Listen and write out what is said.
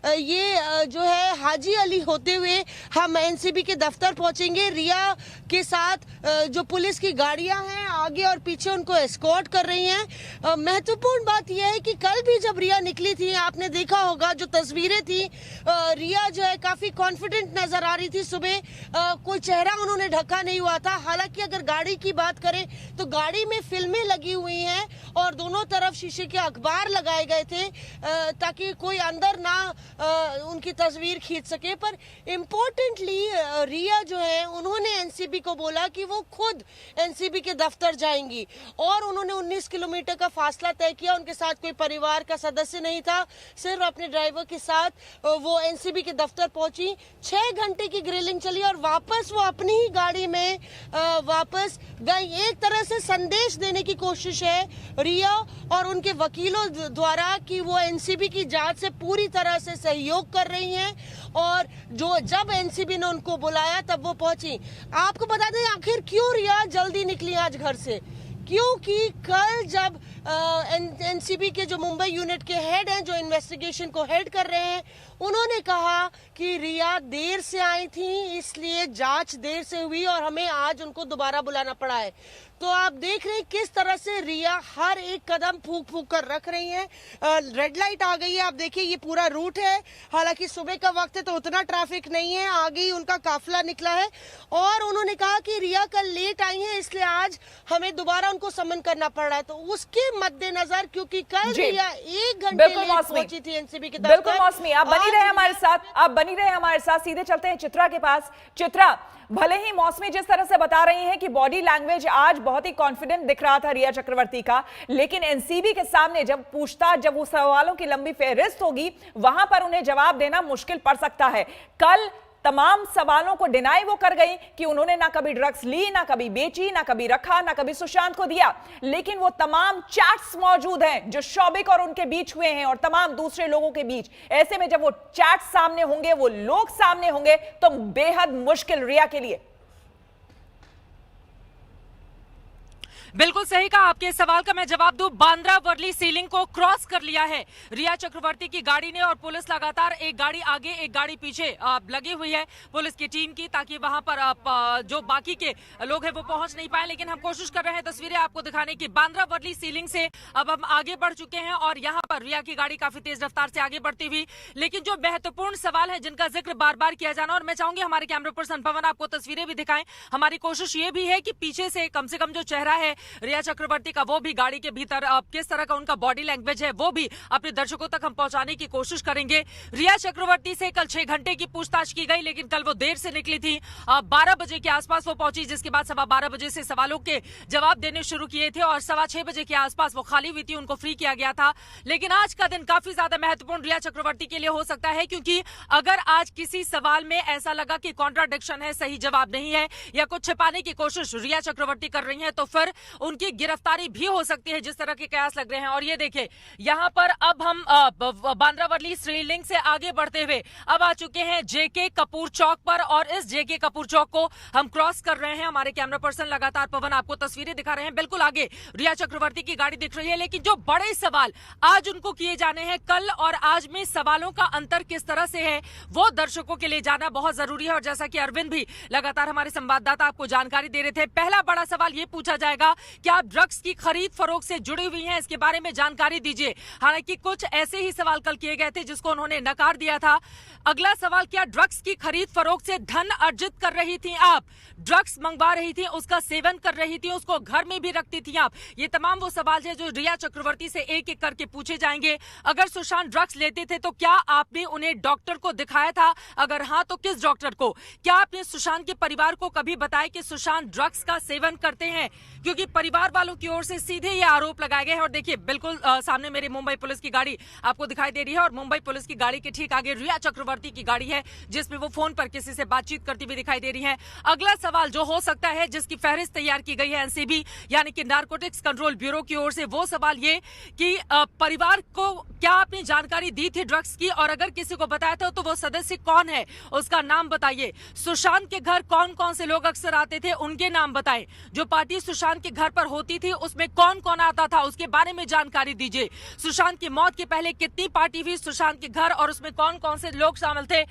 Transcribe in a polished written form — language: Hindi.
ये जो है हाजी अली होते हुए हम एनसीबी के दफ्तर पहुंचेंगे। रिया के साथ जो पुलिस की गाड़ियां हैं आगे और पीछे उनको एस्कॉर्ट कर रही हैं। महत्वपूर्ण बात यह है कि कल भी जब रिया निकली थी, आपने देखा होगा जो तस्वीरें थी, रिया जो है काफी कॉन्फिडेंट नजर आ रही थी। सुबह कोई चेहरा उन्होंने ढका नहीं हुआ था। हालांकि अगर गाड़ी की बात करें तो गाड़ी में फिल्में लगी हुई हैं और दोनों तरफ शीशे के अखबार लगाए गए थे ताकि कोई अंदर ना उनकी तस्वीर खींच सके। पर इम्पोर्टेंटली रिया जो है उन्होंने एनसीबी को बोला कि वो खुद एनसीबी के दफ्तर जाएंगी और उन्होंने 19 किलोमीटर का फासला तय किया। उनके साथ कोई परिवार का सदस्य नहीं था, सिर्फ अपने ड्राइवर के साथ वो एनसीबी के दफ्तर पहुंची। 6 घंटे की ग्रिलिंग चली और वापस वो अपनी ही गाड़ी में वापस गई। एक तरह से संदेश देने की कोशिश है रिया और उनके वकीलों द्वारा कि वो एनसीबी की जांच से पूरी तरह से सहयोग कर रही हैं और जो जब एनसीबी ने उनको बुलाया तब वो पहुंची। आपको बता दें आखिर क्यों रिया जल्दी निकली आज घर से, क्योंकि कल जब एनसीबी के जो मुंबई यूनिट के हेड हैं, जो इन्वेस्टिगेशन को हेड कर रहे हैं, उन्होंने कहा कि रिया देर से आई थी इसलिए जांच देर से हुई और हमें आज उनको दोबारा बुलाना पड़ा है। तो आप देख रहे हैं किस तरह से रिया हर एक कदम फूंक फूंक कर रख रही हैं। रेड लाइट आ गई है, आप देखिए ये पूरा रूट है। हालांकि सुबह का वक्त है तो उतना ट्रैफिक नहीं है, आगे ही उनका काफिला निकला है और उन्होंने कहा कि रिया कल लेट आई है इसलिए आज हमें दोबारा उनको समन करना पड़ रहा है। तो उसके मद्देनजर क्योंकि कल रिया 1 घंटे लेट पहुंची थी एनसीबी के दफ्तर। बिल्कुल मौसमी, आप बनी रहे हमारे साथ, सीधे चलते हैं चित्रा के पास। चित्रा, भले ही मौसमी जिस तरह से बता रही हैं कि बॉडी लैंग्वेज आज बहुत ही कॉन्फिडेंट दिख रहा था रिया चक्रवर्ती का, लेकिन एनसीबी के सामने जब पूछताछ, जब वो सवालों की लंबी फेहरिस्त होगी, वहां पर उन्हें जवाब देना मुश्किल पड़ सकता है। कल तमाम सवालों को डिनाई वो कर गई कि उन्होंने ना कभी ड्रग्स ली, ना कभी बेची, ना कभी रखा, ना कभी सुशांत को दिया। लेकिन वो तमाम चैट्स मौजूद हैं जो शौबिक और उनके बीच हुए हैं और तमाम दूसरे लोगों के बीच। ऐसे में जब वो चैट्स सामने होंगे, वो लोग सामने होंगे, तो बेहद मुश्किल रिया के लिए। बिल्कुल सही कहा, आपके सवाल का मैं जवाब दूं। बांद्रा वर्ली सीलिंग को क्रॉस कर लिया है रिया चक्रवर्ती की गाड़ी ने और पुलिस लगातार एक गाड़ी आगे एक गाड़ी पीछे लगी हुई है पुलिस की टीम की, ताकि वहां पर जो बाकी के लोग हैं वो पहुंच नहीं पाए। लेकिन हम कोशिश कर रहे हैं तस्वीरें आपको दिखाने की। बांद्रा वर्ली सीलिंग से अब हम आगे बढ़ चुके हैं और यहाँ पर रिया की गाड़ी काफी तेज रफ्तार से आगे बढ़ती हुई। लेकिन जो महत्वपूर्ण सवाल है जिनका जिक्र बार बार किया जाना, और मैं चाहूंगी हमारे कैमरा पर्सन पवन आपको तस्वीरें भी दिखाएं। हमारी कोशिश ये भी है कि पीछे से कम जो चेहरा है रिया चक्रवर्ती का वो भी गाड़ी के भीतर किस तरह का उनका बॉडी लैंग्वेज है वो भी अपने दर्शकों तक हम पहुंचाने की कोशिश करेंगे। रिया चक्रवर्ती से कल 6 घंटे की पूछताछ की गई, लेकिन कल वो देर से निकली थी। 12 बजे के आसपास वो पहुंची, जिसके बाद 12:15 बजे से सवालों के जवाब देने शुरू किए थे और 6:15 बजे के आसपास वो खाली हुई थी, उनको फ्री किया गया था। लेकिन आज का दिन काफी ज्यादा महत्वपूर्ण रिया चक्रवर्ती के लिए हो सकता है, क्योंकि अगर आज किसी सवाल में ऐसा लगा कि कॉन्ट्राडिक्शन है, सही जवाब नहीं है या कुछ छिपाने की कोशिश रिया चक्रवर्ती कर रही है, तो फिर उनकी गिरफ्तारी भी हो सकती है, जिस तरह के कयास लग रहे हैं। और ये देखिए यहाँ पर अब हम बांद्रा वर्ली सीलिंग से आगे बढ़ते हुए अब आ चुके हैं जेके कपूर चौक पर और इस जेके कपूर चौक को हम क्रॉस कर रहे हैं। हमारे कैमरा पर्सन लगातार पवन आपको तस्वीरें दिखा रहे हैं। बिल्कुल आगे रिया चक्रवर्ती की गाड़ी दिख रही है, लेकिन जो बड़े सवाल आज उनको किए जाने हैं, कल और आज में सवालों का अंतर किस तरह से है वो दर्शकों के लिए जाना बहुत जरूरी है। और जैसा कि अरविंद भी लगातार हमारे संवाददाता आपको जानकारी दे रहे थे, पहला बड़ा सवाल ये पूछा जाएगा कि आप ड्रग्स की खरीद फरोख्त से जुड़ी हुई हैं, इसके बारे में जानकारी दीजिए। हालांकि कुछ ऐसे ही सवाल कल किए गए थे जिसको उन्होंने नकार दिया था। अगला सवाल, क्या ड्रग्स की खरीद फरोख्त से धन अर्जित कर रही थी आप? ड्रग्स मंगवा रही थी, उसका सेवन कर रही थी, उसको घर में भी रखती थी आप? ये तमाम वो सवाल है जो रिया चक्रवर्ती से एक एक करके पूछे जाएंगे। अगर सुशांत ड्रग्स लेते थे तो क्या आपने उन्हें डॉक्टर को दिखाया था? अगर हाँ तो किस डॉक्टर को? क्या आपने सुशांत के परिवार को कभी बताया कि सुशांत ड्रग्स का सेवन करते हैं? क्योंकि परिवार वालों की ओर से सीधे ये आरोप लगाए गए हैं। और देखिए बिल्कुल सामने मेरी मुंबई पुलिस की गाड़ी आपको दिखाई दे रही है और मुंबई पुलिस की गाड़ी के ठीक आगे रिया चक्रवर्ती की गाड़ी है, जिसमें वो फोन पर किसी से बातचीत करती हुई दिखाई दे रही है। अगला सवाल जो हो सकता है, जिसकी फहरिस्त तैयार की गई है एनसीबी यानी कि नारकोटिक्स कंट्रोल ब्यूरो की ओर से, वो सवाल ये कि परिवार को क्या आपने जानकारी दी थी ड्रग्स की, और अगर किसी को बताया था तो वो सदस्य कौन है, उसका नाम बताइए। सुशांत के घर कौन कौन से लोग अक्सर आते थे, उनके नाम बताएं। जो पार्टी सुशांत के घर पर होती थी उसमें कौन कौन आता था, उसके बारे में जानकारी दीजिए। सुशांत की मौत के पहले कितनी पार्टी हुई सुशांत के घर और उसमें कौन कौन से लोग शामिल थे।